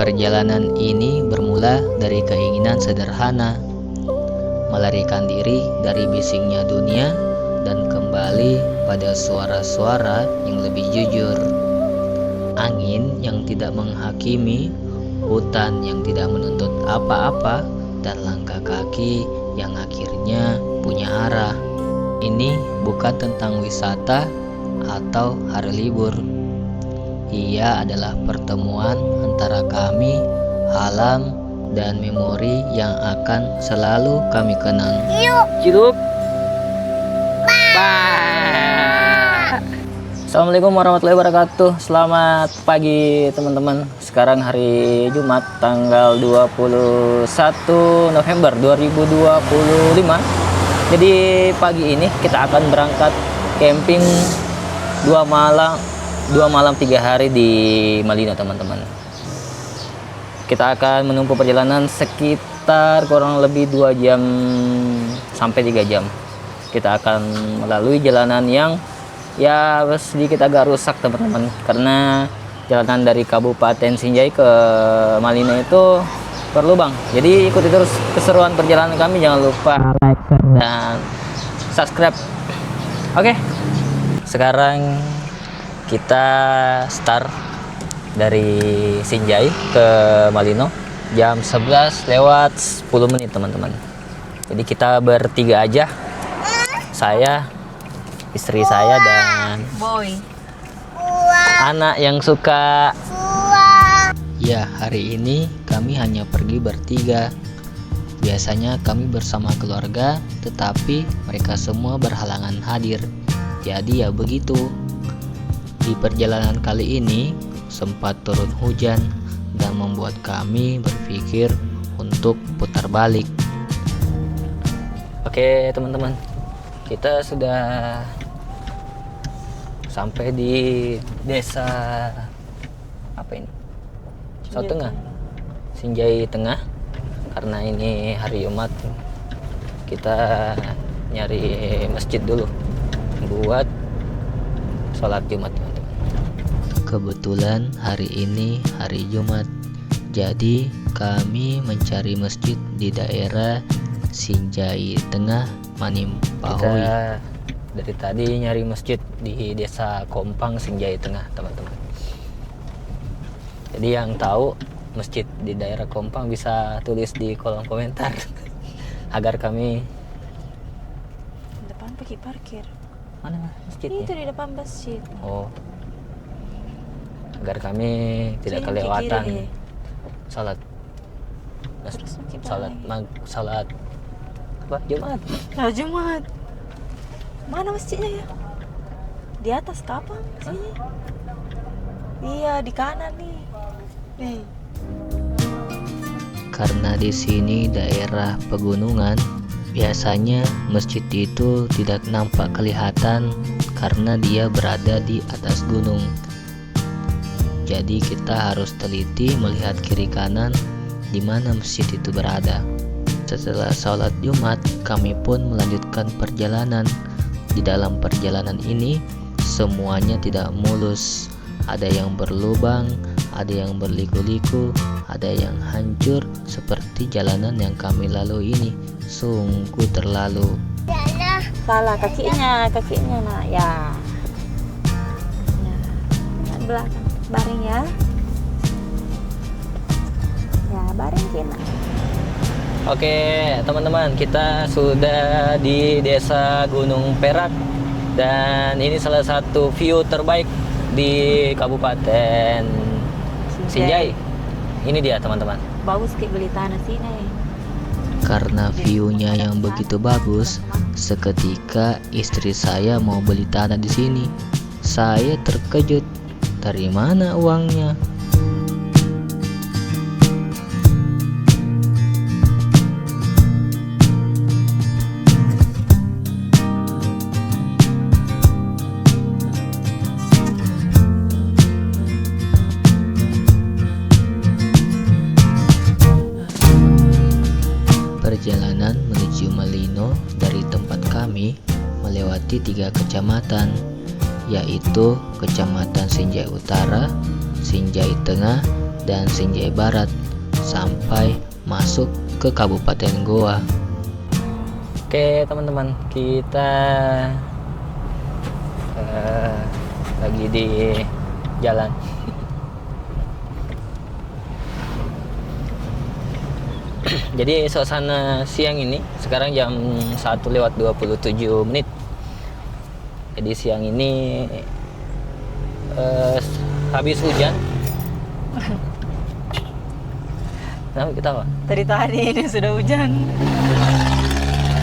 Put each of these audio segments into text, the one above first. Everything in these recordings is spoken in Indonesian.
Perjalanan ini bermula dari keinginan sederhana, melarikan diri dari bisingnya dunia dan kembali pada suara-suara yang lebih jujur. Angin yang tidak menghakimi, hutan yang tidak menuntut apa-apa, dan langkah kaki yang akhirnya punya arah. Ini bukan tentang wisata atau hari libur. Ia adalah pertemuan antara kami, alam, dan memori yang akan selalu kami kenang. Hidup. Bye. Assalamualaikum warahmatullahi wabarakatuh. Selamat pagi teman-teman. Sekarang hari Jumat tanggal 21 November 2025. Jadi pagi ini kita akan berangkat camping 2 malam 3 hari di Malino teman-teman. Kita akan menempuh perjalanan sekitar kurang lebih 2 jam sampai 3 jam. Kita akan melalui jalanan yang ya sedikit agak rusak teman-teman, karena jalanan dari Kabupaten Sinjai ke Malino itu berlubang. Jadi ikuti terus keseruan perjalanan kami, jangan lupa like, share, dan subscribe. Oke. Sekarang kita start dari Sinjai ke Malino jam 11 lewat 10 menit teman-teman. Jadi kita bertiga aja, saya, istri saya, dan anak yang suka. Ya, hari ini kami hanya pergi bertiga. Biasanya kami bersama keluarga, tetapi mereka semua berhalangan hadir. Jadi ya begitu. Di perjalanan kali ini sempat turun hujan dan membuat kami berpikir untuk putar balik. Oke teman-teman, kita sudah sampai di desa apa ini? Sau Tengah, Sinjai Tengah. Karena ini hari Jumat, kita nyari masjid dulu buat sholat Jumat. Kebetulan hari ini hari Jumat, jadi kami mencari masjid di daerah Sinjai Tengah, Manimpahoy. Kita dari tadi nyari masjid di desa Kompang, Sinjai Tengah teman-teman. Jadi yang tahu masjid di daerah Kompang bisa tulis di kolom komentar agar kami. Depan pergi parkir. Mana masjidnya? Itu di depan masjid. Oh, agar kami tidak Sini kelewatan ke kiri, salat Terus makin salat apa Jumat. Nah, Jumat. Mana masjidnya ya? Di atas kapang sini. Iya, di kanan nih. Nih. Karena di sini daerah pegunungan, biasanya masjid itu tidak nampak kelihatan karena dia berada di atas gunung. Jadi kita harus teliti melihat kiri kanan di mana masjid itu berada. Setelah sholat Jumat, kami pun melanjutkan perjalanan. Di dalam perjalanan ini, semuanya tidak mulus. Ada yang berlubang, ada yang berliku-liku, ada yang hancur seperti jalanan yang kami lalui ini. Sungguh terlalu. Salah kakinya nak ya. Ya. Belakang. Baring ya. Ya, baring Cina. Oke teman-teman, kita sudah di desa Gunung Perak dan ini salah satu view terbaik di Kabupaten Sinjai. Ini dia teman-teman. Bagus kayak beli tanah sini. Karena view-nya yang begitu bagus, seketika istri saya mau beli tanah di sini. Saya terkejut. Dari mana uangnya? Perjalanan menuju Malino dari tempat kami melewati 3 kecamatan, yaitu Kecamatan Sinjai Utara, Sinjai Tengah, dan Sinjai Barat sampai masuk ke Kabupaten Goa. Oke teman-teman, kita lagi di jalan. Jadi suasana siang ini sekarang jam 1:27. Jadi siang ini habis hujan. Kenapa ketawa? Tadi ini sudah hujan.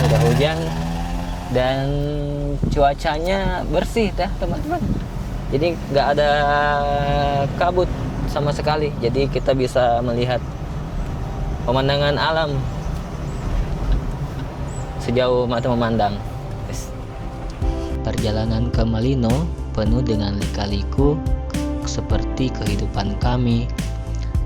Udah hujan dan cuacanya bersih teman-teman. Jadi nggak ada kabut sama sekali. Jadi kita bisa melihat pemandangan alam sejauh mata memandang. Perjalanan ke Malino penuh dengan lika-liku seperti kehidupan kami.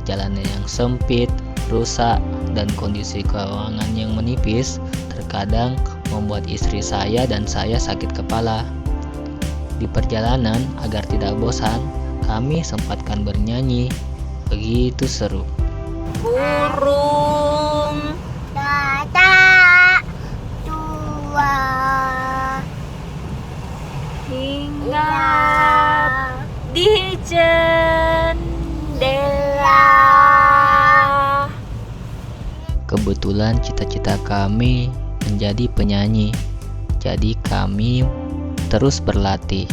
Jalanan yang sempit, rusak, dan kondisi keuangan yang menipis terkadang membuat istri saya dan saya sakit kepala. Di perjalanan, agar tidak bosan, kami sempatkan bernyanyi. Begitu seru. Burung Tata tua hinggap di jendela. Kebetulan cita-cita kami menjadi penyanyi, jadi kami terus berlatih.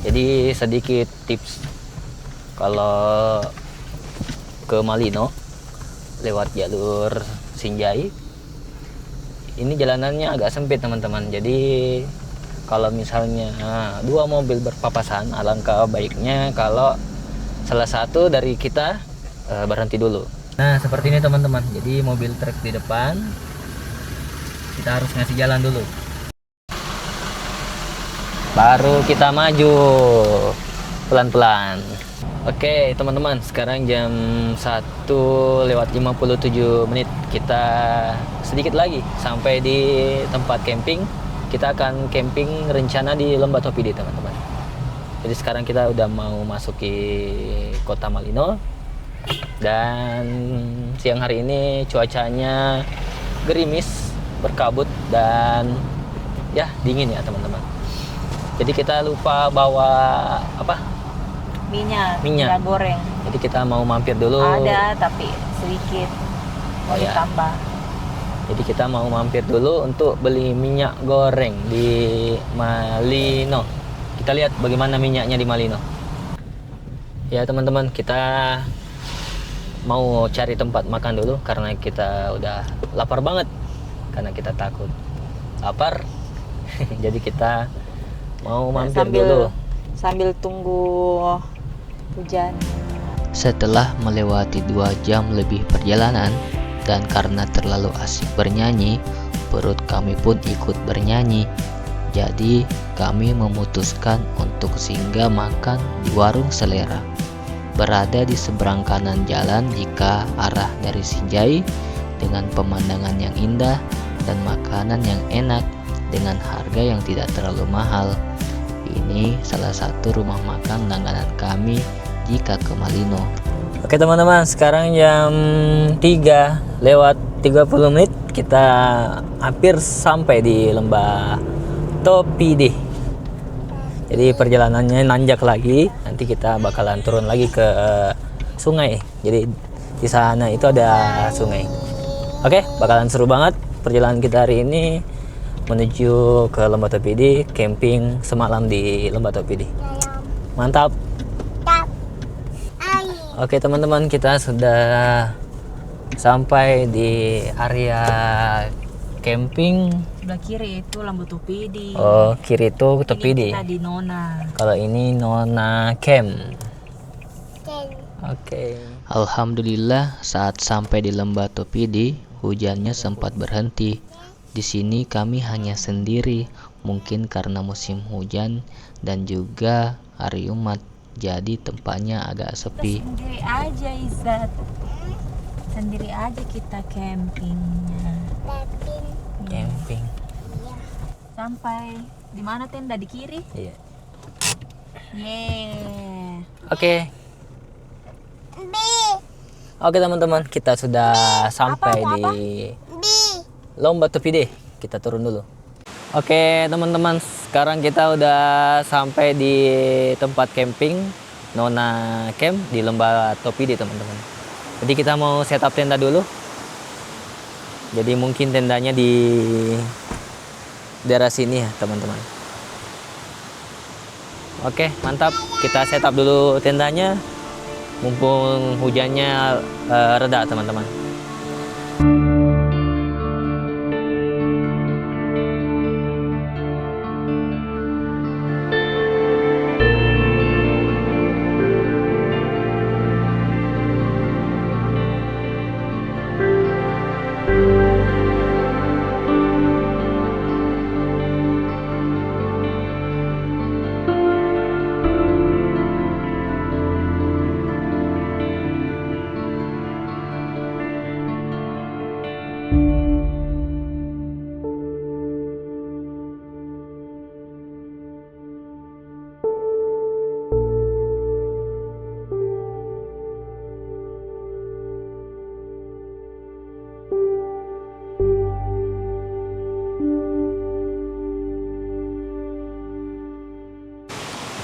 Jadi sedikit tips kalau ke Malino lewat jalur Sinjai, ini jalanannya agak sempit teman-teman. Jadi kalau misalnya dua mobil berpapasan, alangkah baiknya kalau salah satu dari kita berhenti dulu. Nah seperti ini teman-teman. Jadi mobil truk di depan, kita harus ngasih jalan dulu, baru kita maju pelan-pelan. Oke teman-teman, sekarang jam 1:57. Kita sedikit lagi sampai di tempat camping. Kita akan camping rencana di Lembah Topidi teman-teman. Jadi sekarang kita udah mau masuki kota Malino. Dan siang hari ini cuacanya gerimis, berkabut, dan ya dingin ya teman-teman. Jadi kita lupa bawa apa? Minyak goreng. Jadi kita mau mampir dulu. Ada tapi sedikit mau ya. ditambah. Jadi kita mau mampir dulu untuk beli minyak goreng di Malino. Kita lihat bagaimana minyaknya di Malino. Ya teman-teman, kita mau cari tempat makan dulu karena kita udah lapar banget. Karena kita takut lapar. Jadi kita mau mampir dulu sambil tunggu hujan. Setelah melewati 2 jam lebih perjalanan, dan karena terlalu asik bernyanyi, perut kami pun ikut bernyanyi. Jadi kami memutuskan untuk singgah makan di warung Selera. Berada di seberang kanan jalan jika arah dari Sinjai, dengan pemandangan yang indah dan makanan yang enak dengan harga yang tidak terlalu mahal. Ini salah satu rumah makan langganan kami jika ke Malino. Oke teman-teman, sekarang jam 3:30. Kita hampir sampai di Lembah Topidi. Jadi perjalanannya nanjak lagi. Nanti kita bakalan turun lagi ke sungai. Jadi di sana itu ada sungai. Oke, bakalan seru banget perjalanan kita hari ini menuju ke Lembah Topidi, camping semalam di Lembah Topidi. Mantap. Oke teman-teman, kita sudah sampai di area camping. Sebelah kiri itu Lembah Topidi. Oh, kiri itu Topidi. Ini kita di Nona. Kalau ini Nona Camp. Oke. Alhamdulillah, saat sampai di Lembah Topidi, hujannya sempat berhenti. Di sini kami hanya sendiri, mungkin karena musim hujan dan juga hari Jumat, jadi tempatnya agak sepi. Sendiri aja Izzat. Sendiri aja kita campingnya. Camping. Sampai di mana tenda di kiri? Iya. Yeay. Oke. Oke teman-teman, kita sudah sampai Apa? di Lomba Topide. Kita turun dulu. Oke teman-teman, sekarang kita udah sampai di tempat camping Nona Camp di Lomba Topide teman-teman. Jadi kita mau setup tenda dulu. Jadi mungkin tendanya di daerah sini ya teman-teman. Oke mantap, kita setup dulu tendanya. Mumpung hujannya reda teman-teman.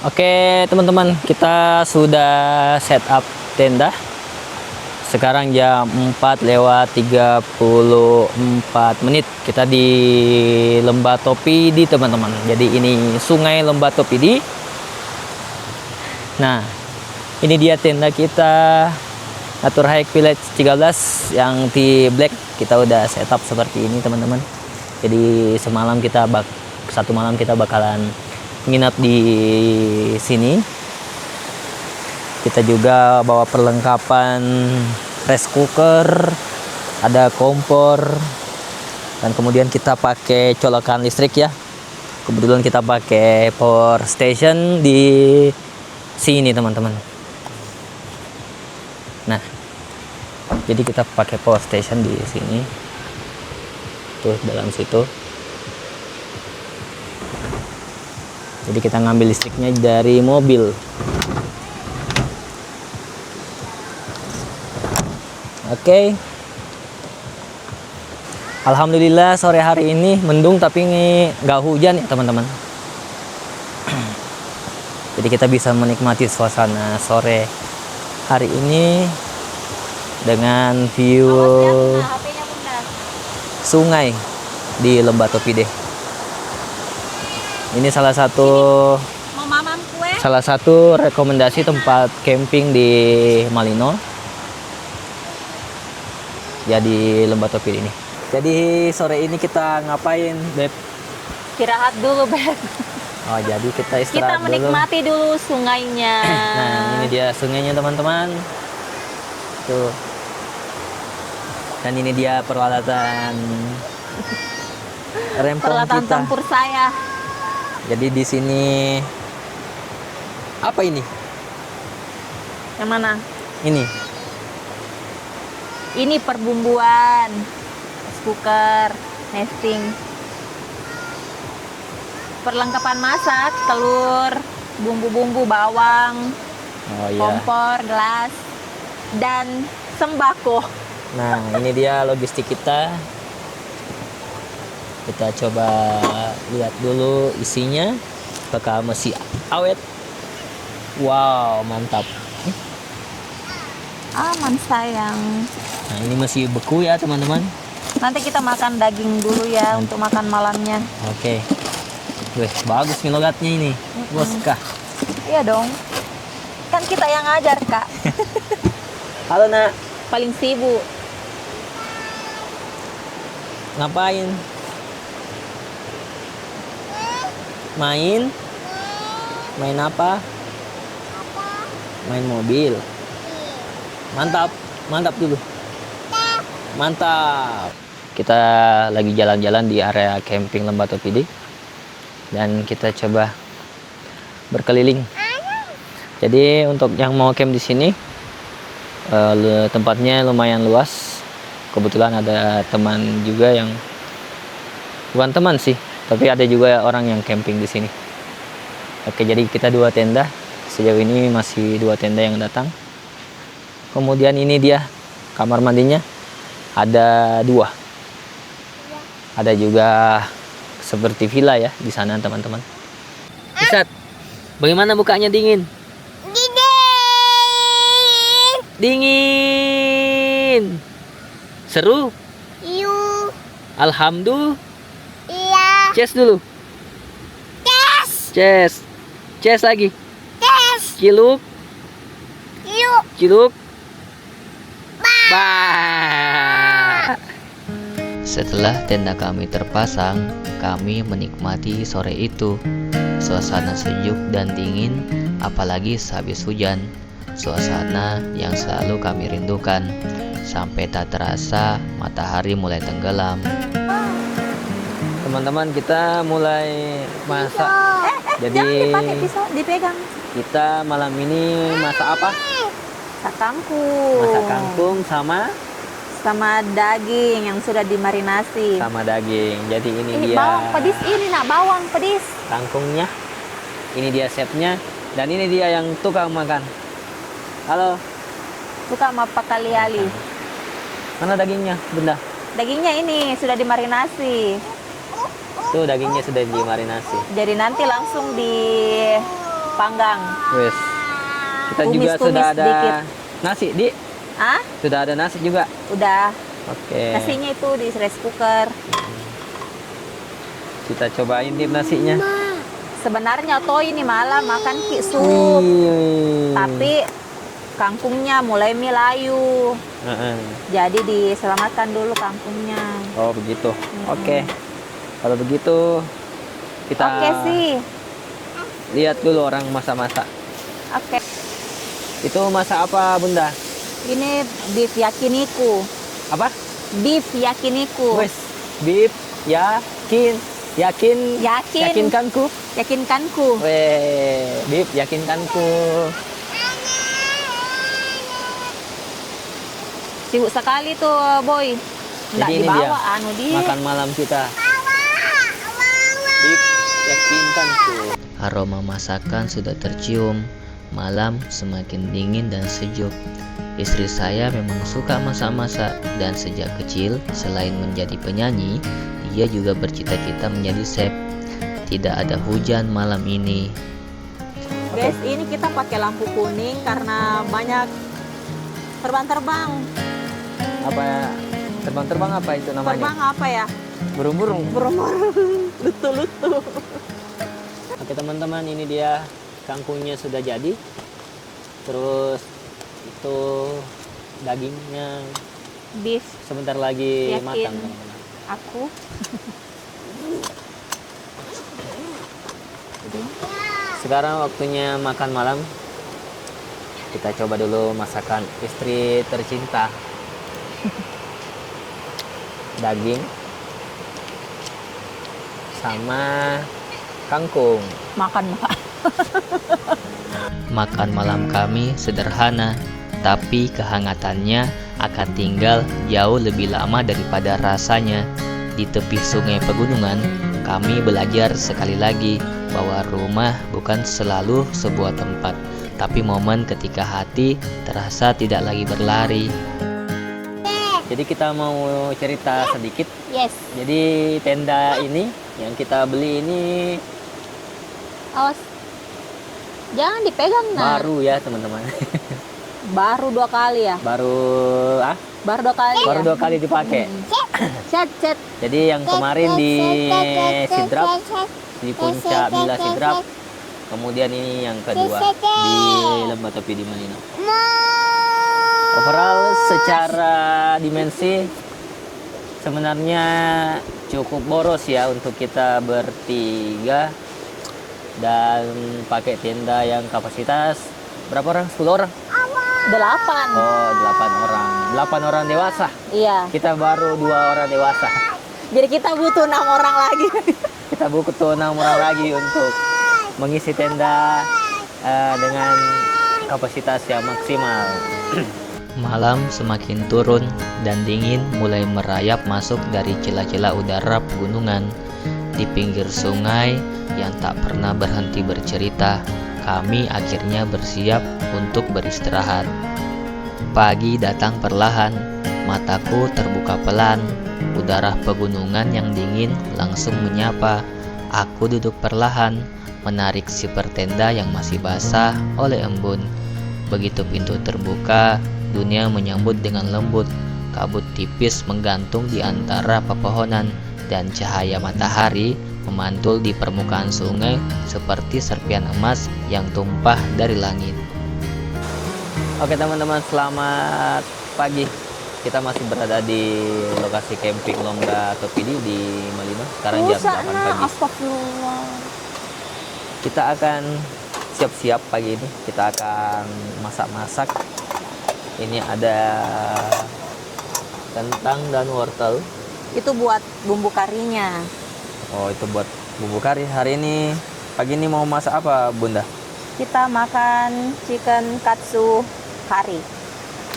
Oke teman-teman, kita sudah setup tenda. Sekarang jam 4:34. Kita di Lembah Topidi teman-teman. Jadi ini sungai Lembah Topidi. Nah, ini dia tenda kita Natur Hike Village 13 yang di black. Kita udah setup seperti ini teman-teman. Jadi satu malam kita bakalan nginap di sini. Kita juga bawa perlengkapan rice cooker, ada kompor, dan kemudian kita pakai colokan listrik ya. Kebetulan kita pakai power station di sini teman-teman. Nah, jadi kita pakai power station di sini. Tuh dalam situ. Jadi kita ngambil listriknya dari mobil. Oke. Alhamdulillah sore hari ini mendung tapi nggak hujan ya teman-teman. Jadi kita bisa menikmati suasana sore hari ini dengan view sungai di Lembah Topide. Ini salah satu rekomendasi tempat camping di Malino. Ya di Lembah Topide ini. Jadi sore ini kita ngapain, Beb? Istirahat dulu, Beb. Oh, jadi kita istirahat Kita menikmati dulu sungainya. Nah, ini dia sungainya teman-teman. Tuh. Dan ini dia peralatan rempong Peralatan kita. tempur saya. Jadi di sini apa ini? Yang mana? Ini. Ini perbumbuan, rice cooker, nesting, perlengkapan masak, telur, bumbu-bumbu, bawang, Oh iya. kompor, gelas, dan sembako. Nah, ini dia logistik kita. Kita coba lihat dulu isinya. Apakah masih awet? Wow, mantap. Aman sayang. Nah, ini masih beku ya, teman-teman. Nanti kita makan daging dulu ya untuk makan malamnya. Oke. Wih, bagus nih logatnya ini. Bos kah? Iya dong. Kan kita yang ngajar, Kak. Halo, Nak. Paling sibuk. Ngapain? Main? Main apa? Main mobil. Mantap, mantap dulu. Mantap. Kita lagi jalan-jalan di area camping Lembah Topide dan kita coba berkeliling. Jadi untuk yang mau camp di sini tempatnya lumayan luas. Kebetulan ada teman juga yang bukan teman sih, tapi ada juga orang yang camping di sini. Oke, jadi kita 2 tenda. Sejauh ini masih 2 tenda yang datang. Kemudian ini dia Kamar mandinya ada 2. Ada juga seperti villa ya di sana teman-teman. Ustad, bagaimana bukanya dingin? Dingin. Seru? Alhamdulillah. Ces dulu. Ces. Ces lagi. Ciluk. Ciluk. Bah. Setelah tenda kami terpasang, kami menikmati sore itu. Suasana sejuk dan dingin, apalagi sehabis hujan. Suasana yang selalu kami rindukan. Sampai tak terasa matahari mulai tenggelam. Teman-teman, kita mulai masak. Jadi Jangan dipakai pisau, dipegang. kita malam ini masak apa? Masak kangkung. Masak kangkung sama daging yang sudah dimarinasi. daging. Jadi ini Ini dia bawang pedis, ini nak bawang pedis. kangkungnya. Ini dia chefnya dan ini dia yang tukang makan. Halo, Suka sama pakaliali. mana dagingnya, Bunda? Dagingnya ini sudah dimarinasi. Tuh dagingnya sudah dimarinasi. Jadi nanti langsung dipanggang. Wes. Kita juga Tumis-tumis sudah ada sedikit. nasi, Di. Ah, Sudah ada nasi juga. udah. Oke. Nasinya itu di rice cooker. Kita cobain Di nasinya. Sebenarnya toh ini malam makan sup, Wih. tapi kangkungnya mulai milayu. Heeh. Jadi diselamatkan dulu kangkungnya. Oh begitu. Oke. Kalau begitu kita Oke sih. lihat dulu orang masak-masak. Oke. Itu masak apa, Bunda? Ini beef yakiniku. Apa? Beef yakiniku. Wes. Beef yakin. Yakinkanku. Yakinkanku. Weh, beef yakinkanku. Sibuk sekali tuh, Boy. Nggak Jadi ini dibawa dia anu di. makan malam kita. Beef yakinkanku. Aroma masakan sudah tercium. Malam semakin dingin dan sejuk. Istri saya memang suka masak-masak dan sejak kecil selain menjadi penyanyi, dia juga bercita-cita menjadi chef. Tidak ada hujan malam ini. Guys, ini kita pakai lampu kuning karena banyak terbang-terbang. Apa terbang-terbang apa itu namanya? Terbang apa ya? Burung-burung. Burung-burung, lutu-lutu. Oke teman-teman, ini dia kangkungnya sudah jadi. Terus itu dagingnya Beef sebentar lagi Yakin. matang teman-teman. aku. Sekarang waktunya makan malam. Kita coba dulu masakan istri tercinta. Daging sama kangkung. Makan. Makan malam kami sederhana, tapi kehangatannya akan tinggal jauh lebih lama daripada rasanya. Di tepi sungai pegunungan, kami belajar sekali lagi bahwa rumah bukan selalu sebuah tempat, tapi momen ketika hati terasa tidak lagi berlari. Jadi kita mau cerita sedikit. Yes. Jadi tenda ini yang kita beli ini Awas. Jangan dipegang nah. baru ya teman-teman. Baru 2 kali ya. Baru Baru 2 kali. baru ya? 2 kali dipakai. Cet. Jadi yang kemarin di Sidrap, di puncak Bila Sidrap, kemudian ini yang kedua di Lembah Topi di Malino. Overall secara dimensi sebenarnya cukup boros ya untuk kita bertiga dan pakai tenda yang kapasitas berapa orang? 10 orang? 8. Oh 8 orang. 8 orang dewasa. Iya. Kita baru 2 orang dewasa. Jadi kita butuh 6 orang lagi. Kita butuh 6 orang lagi untuk mengisi tenda dengan kapasitas yang maksimal. Malam semakin turun dan dingin mulai merayap masuk dari celah-celah udara pegunungan. Di pinggir sungai yang tak pernah berhenti bercerita, kami akhirnya bersiap untuk beristirahat. Pagi datang perlahan, mataku terbuka pelan. Udara pegunungan yang dingin langsung menyapa. Aku duduk perlahan, menarik siper tenda yang masih basah oleh embun. Begitu pintu terbuka, dunia menyambut dengan lembut. Kabut tipis menggantung di antara pepohonan, dan cahaya matahari memantul di permukaan sungai seperti serpian emas yang tumpah dari langit. Oke teman-teman, selamat pagi. Kita masih berada di lokasi camping Longga Topidi di Malino. Sekarang jam 8 pagi. Astagfirullah. Kita akan siap-siap pagi ini. Kita akan masak-masak. Ini ada kentang dan wortel. Itu buat bumbu karinya. Oh, itu buat bumbu kari. Hari ini pagi ini mau masak apa, Bunda? Kita makan chicken katsu kari.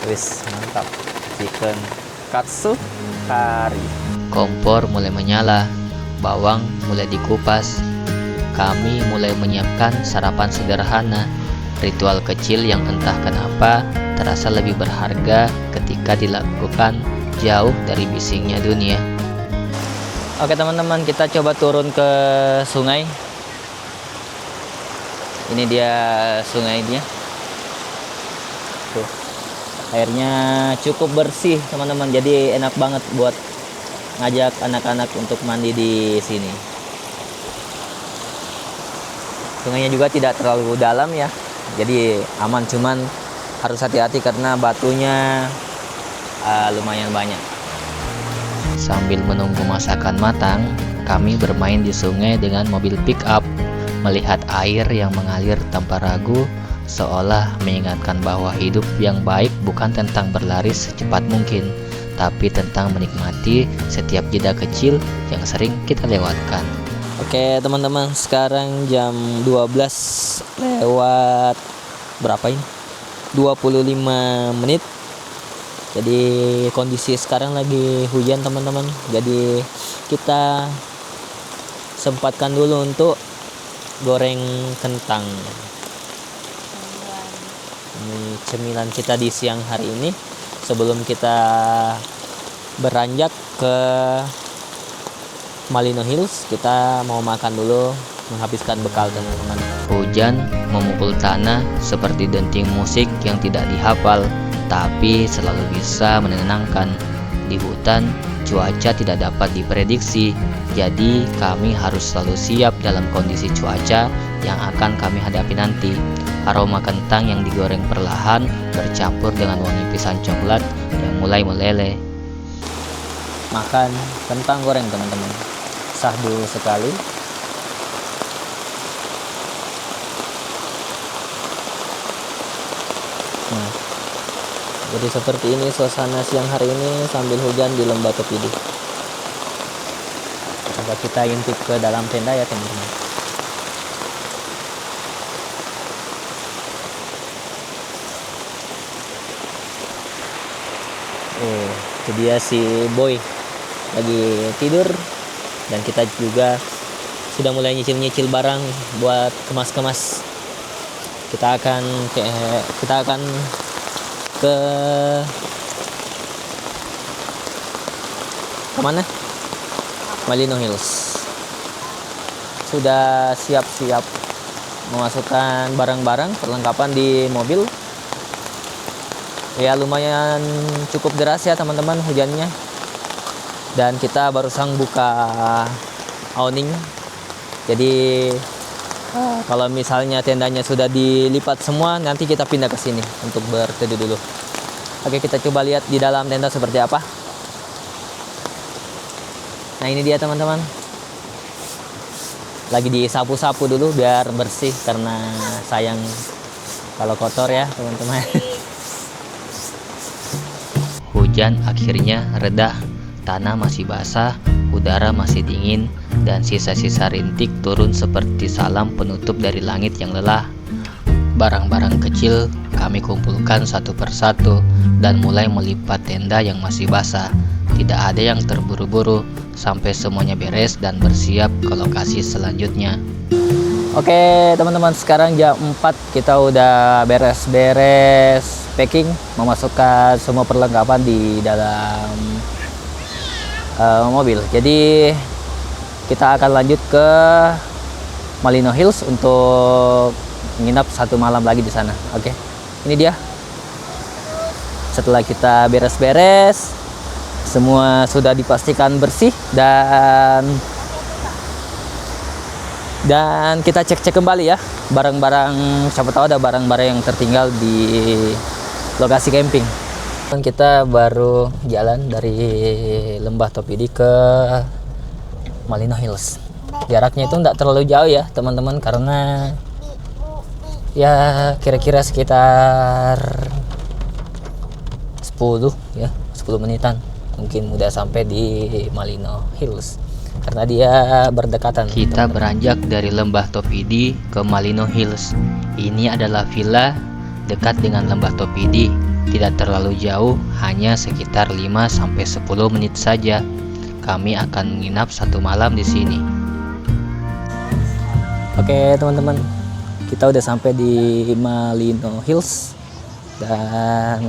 Wis, mantap. Chicken katsu kari. Kompor mulai menyala, bawang mulai dikupas. Kami mulai menyiapkan sarapan sederhana. Ritual kecil yang entah kenapa terasa lebih berharga ketika dilakukan jauh dari bisingnya dunia. Oke teman-teman, kita coba turun ke sungai. Ini dia sungainya. Tuh, airnya cukup bersih teman-teman, jadi enak banget buat ngajak anak-anak untuk mandi di sini. Sungainya juga tidak terlalu dalam ya, jadi aman, cuman harus hati-hati karena batunya lumayan banyak. Sambil menunggu masakan matang, kami bermain di sungai dengan mobil pick up, melihat air yang mengalir tanpa ragu, seolah mengingatkan bahwa hidup yang baik bukan tentang berlari secepat mungkin, tapi tentang menikmati setiap jeda kecil yang sering kita lewatkan. Oke teman-teman, sekarang jam 12 lewat berapa ini? 25 menit. Jadi kondisi sekarang lagi hujan teman-teman. Jadi kita sempatkan dulu untuk goreng kentang. Ini cemilan kita di siang hari ini sebelum kita beranjak ke Malino Hills. Kita mau makan dulu, menghabiskan bekal teman-teman. Hujan memukul tanah seperti denting musik yang tidak dihafal, tapi selalu bisa menenangkan. Di hutan, cuaca tidak dapat diprediksi, jadi kami harus selalu siap dalam kondisi cuaca yang akan kami hadapi nanti. Aroma kentang yang digoreng perlahan bercampur dengan wangi pisang coklat yang mulai meleleh. Makan kentang goreng teman-teman, sahdu sekali. Nah, jadi seperti ini suasana siang hari ini sambil hujan di Lembah Topidi. Coba kita intip ke dalam tenda ya teman-teman. Oh, itu dia si Boy lagi tidur, dan kita juga sudah mulai nyicil-nyicil barang buat kemas-kemas. Kita akan ke kemana? Malino Hills. Sudah siap-siap memasukkan barang-barang perlengkapan di mobil. Ya lumayan cukup deras ya teman-teman hujannya. Dan kita barusan buka awning. Jadi kalau misalnya tendanya sudah dilipat semua, nanti kita pindah ke sini untuk berteduh dulu. Oke, kita coba lihat di dalam tenda seperti apa. Nah, ini dia teman-teman. Lagi disapu-sapu dulu biar bersih karena sayang kalau kotor ya, teman-teman. Hujan akhirnya reda, tanah masih basah, udara masih dingin, dan sisa-sisa rintik turun seperti salam penutup dari langit yang lelah. Barang-barang kecil kami kumpulkan satu persatu dan mulai melipat tenda yang masih basah. Tidak ada yang terburu-buru sampai semuanya beres dan bersiap ke lokasi selanjutnya. Oke teman-teman, sekarang jam 4 kita udah beres-beres packing, memasukkan semua perlengkapan di dalam mobil. Jadi kita akan lanjut ke Malino Hills untuk menginap 1 malam lagi di sana. Oke, ini dia. Setelah kita beres-beres, semua sudah dipastikan bersih dan kita cek-cek kembali ya barang-barang, siapa tahu ada barang-barang yang tertinggal di lokasi camping. Dan kita baru jalan dari Lembah Topidi ke Malino Hills. Jaraknya itu tidak terlalu jauh ya teman-teman, karena ya kira-kira sekitar 10 menitan mungkin udah sampai di Malino Hills, karena dia berdekatan. Kita beranjak dari Lembah Topidi ke Malino Hills. Ini adalah villa dekat dengan Lembah Topidi, tidak terlalu jauh, hanya sekitar 5-10 menit saja. Kami akan menginap 1 malam di sini. Oke teman-teman, kita udah sampai di Malino Hills dan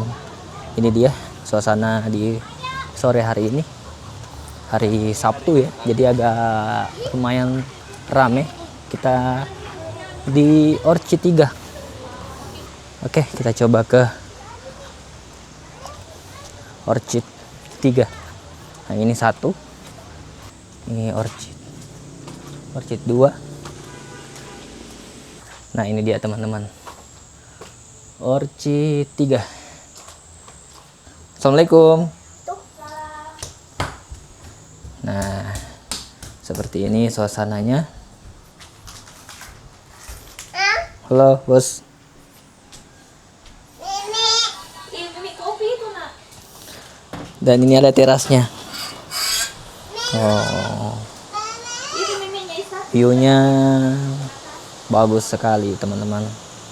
ini dia suasana di sore hari ini, hari Sabtu ya, jadi agak lumayan rame. Kita di Orchid 3. Oke, kita coba ke Orchid 3. Nah, ini 1, ini Orchid 2. Nah, ini dia teman-teman, Orchid 3. Assalamualaikum. Nah, seperti ini suasananya. Halo bos. Dan ini ada terasnya. Oh, view-nya bagus sekali teman-teman.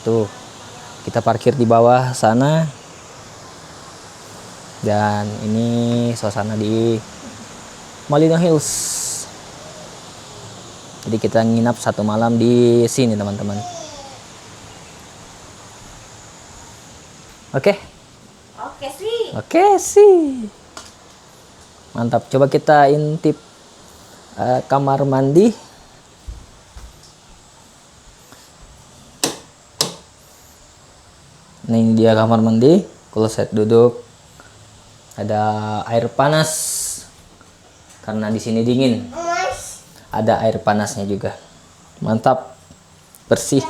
Tuh, kita parkir di bawah sana. Dan ini suasana di Malino Hills. Jadi kita nginap 1 malam di sini teman-teman. Oke sih. Mantap. Coba kita intip kamar mandi. Nah, ini dia kamar mandi. Kloset duduk. Ada air panas karena di sini dingin. Ada air panasnya juga. Mantap, bersih.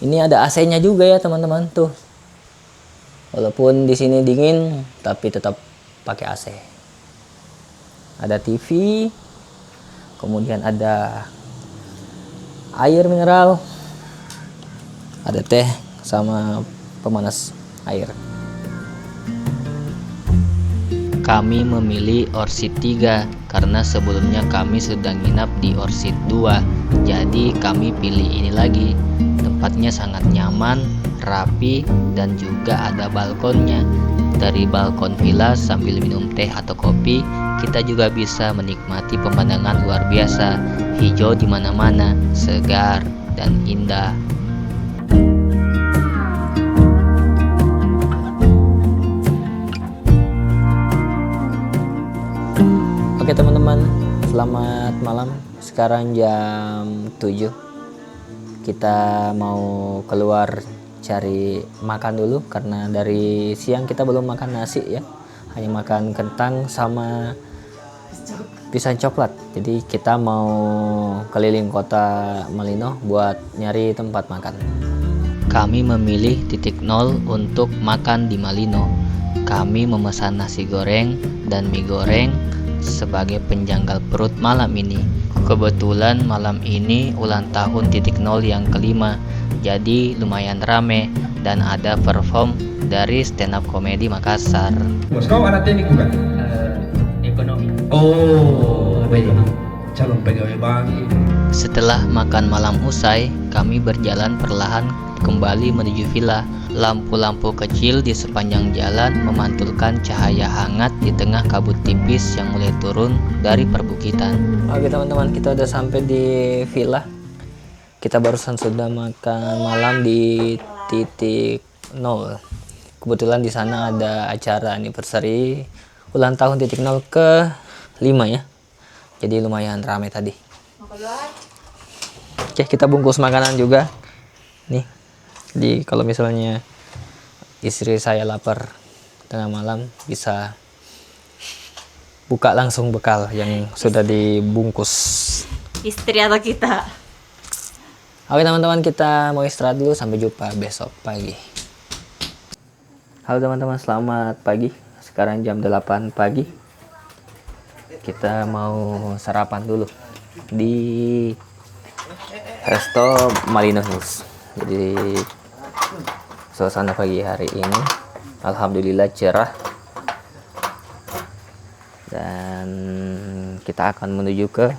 Ini ada AC-nya juga ya teman-teman tuh. Walaupun di sini dingin, tapi tetap pakai AC. Ada TV, kemudian ada air mineral, ada teh sama pemanas air. Kami memilih Orchid 3 karena sebelumnya kami sudah nginap di Orchid 2. Jadi kami pilih ini lagi. Tempatnya sangat nyaman, rapi, dan juga ada balkonnya. Dari balkon villa sambil minum teh atau kopi, kita juga bisa menikmati pemandangan luar biasa. Hijau di mana-mana, segar dan indah. Oke teman-teman, selamat malam. Sekarang jam 7. Kita mau keluar cari makan dulu, karena dari siang kita belum makan nasi ya. Hanya makan kentang sama pisang coklat. Jadi kita mau keliling kota Malino buat nyari tempat makan. Kami memilih titik nol untuk makan di Malino. Kami memesan nasi goreng dan mie goreng sebagai penjangkal perut malam ini. Kebetulan malam ini ulang tahun titik nol yang kelima, jadi lumayan rame dan ada perform dari stand up komedi Makassar. Bos, kau anak teknik bukan? Ekonomi. Oh, calon pegawai bank. Setelah makan malam usai, kami berjalan perlahan kembali menuju villa. Lampu-lampu kecil di sepanjang jalan memantulkan cahaya hangat di tengah kabut tipis yang mulai turun dari perbukitan. Oke teman-teman, kita udah sampai di villa. Kita barusan sudah makan malam di Kebetulan di sana ada acara anniversary ulang tahun titik nol ke 5 ya. Jadi lumayan ramai tadi. Oke, kita bungkus makanan juga. Nih. Jadi kalau misalnya istri saya lapar tengah malam bisa buka langsung bekal yang sudah dibungkus. Istri atau kita? Oke teman-teman, kita mau istirahat dulu, sampai jumpa besok pagi. Halo teman-teman, selamat pagi. Sekarang jam 8 pagi. Kita mau sarapan dulu di Resto Malino Hills. Jadi suasana pagi hari ini alhamdulillah cerah. Dan kita akan menuju ke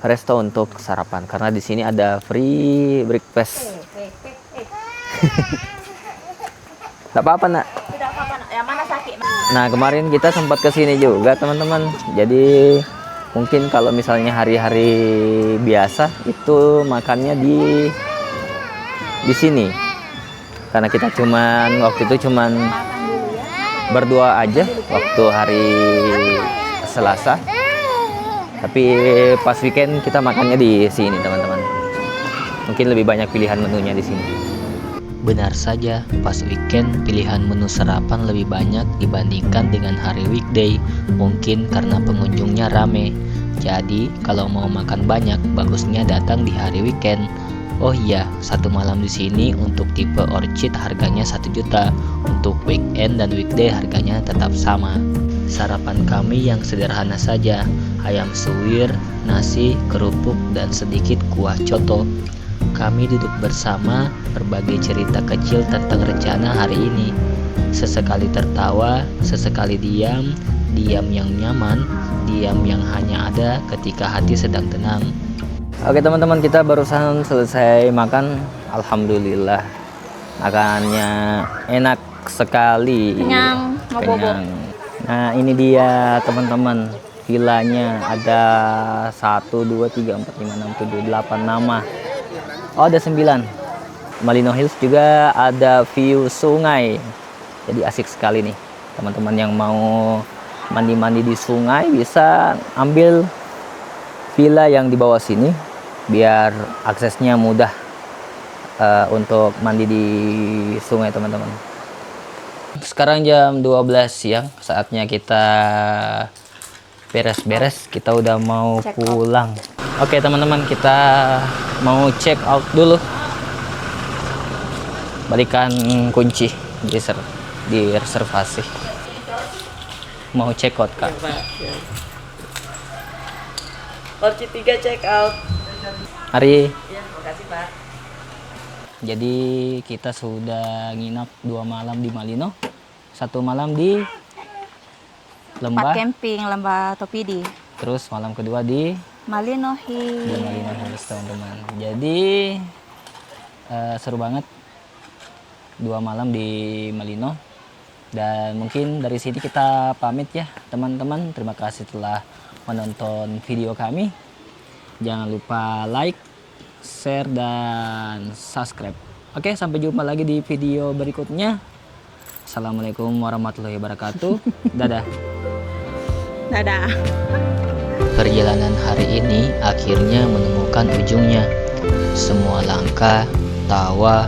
resto untuk sarapan karena di sini ada free breakfast. Tidak apa-apa nak. Tidak apa-apa, yang mana sakit? Nah kemarin kita sempat kesini juga teman-teman. Jadi mungkin kalau misalnya hari-hari biasa itu makannya di sini. Karena kita waktu itu berdua aja waktu hari Selasa. Tapi pas weekend kita makannya di sini teman-teman. Mungkin lebih banyak pilihan menunya di sini. Benar saja, pas weekend pilihan menu sarapan lebih banyak dibandingkan dengan hari weekday. Mungkin karena pengunjungnya rame. Jadi kalau mau makan banyak, bagusnya datang di hari weekend. Oh iya, satu malam di sini untuk tipe orchid harganya 1 juta. Untuk weekend dan weekday harganya tetap sama. Sarapan kami yang sederhana saja, ayam suwir, nasi, kerupuk, dan sedikit kuah coto. Kami duduk bersama, berbagi cerita kecil tentang rencana hari ini. Sesekali tertawa, sesekali diam yang nyaman, diam yang hanya ada ketika hati sedang tenang. Oke teman-teman, kita barusan selesai makan. Alhamdulillah makannya enak sekali. Kenyang, mau bobo. Kenyang. Nah ini dia teman-teman, villanya ada 1, 2, 3, 4, 5, 6, 7, 8 nama. Oh ada 9. Malino Hills juga ada view sungai. Jadi asik sekali nih teman-teman yang mau mandi-mandi di sungai bisa ambil villa yang di bawah sini biar aksesnya mudah untuk mandi di sungai teman-teman. Sekarang jam 12 siang, saatnya kita beres-beres, kita udah mau pulang. Oke teman-teman, kita mau check out dulu. Balikan kunci di reservasi. Mau check out kak. Orchid 3 check out. Hari. Ya, makasih Pak. Jadi kita sudah nginap 2 malam di Malino, 1 malam di Lembah, Camping Lembah Topidi. terus malam kedua di Malino Hills. Malino Hills teman-teman. Jadi seru banget 2 malam di Malino. Dan mungkin dari sini kita pamit ya teman-teman. Terima kasih telah menonton video kami. Jangan lupa like, share, dan subscribe. Oke, sampai jumpa lagi di video berikutnya. Assalamualaikum warahmatullahi wabarakatuh. Dadah. Dadah. Perjalanan hari ini akhirnya menemukan ujungnya. Semua langkah, tawa,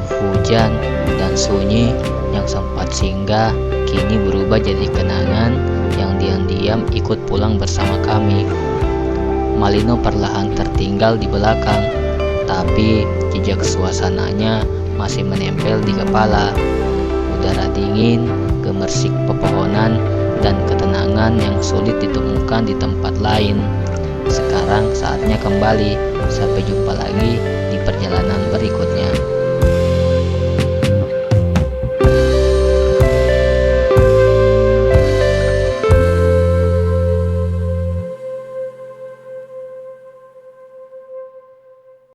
hujan, dan sunyi yang sempat singgah kini berubah jadi kenangan yang diam-diam ikut pulang bersama kami. Malino perlahan tertinggal di belakang, tapi jejak suasananya masih menempel di kepala. Udara dingin, gemersik pepohonan, dan ketenangan yang sulit ditemukan di tempat lain. Sekarang saatnya kembali. Sampai jumpa lagi di perjalanan berikutnya.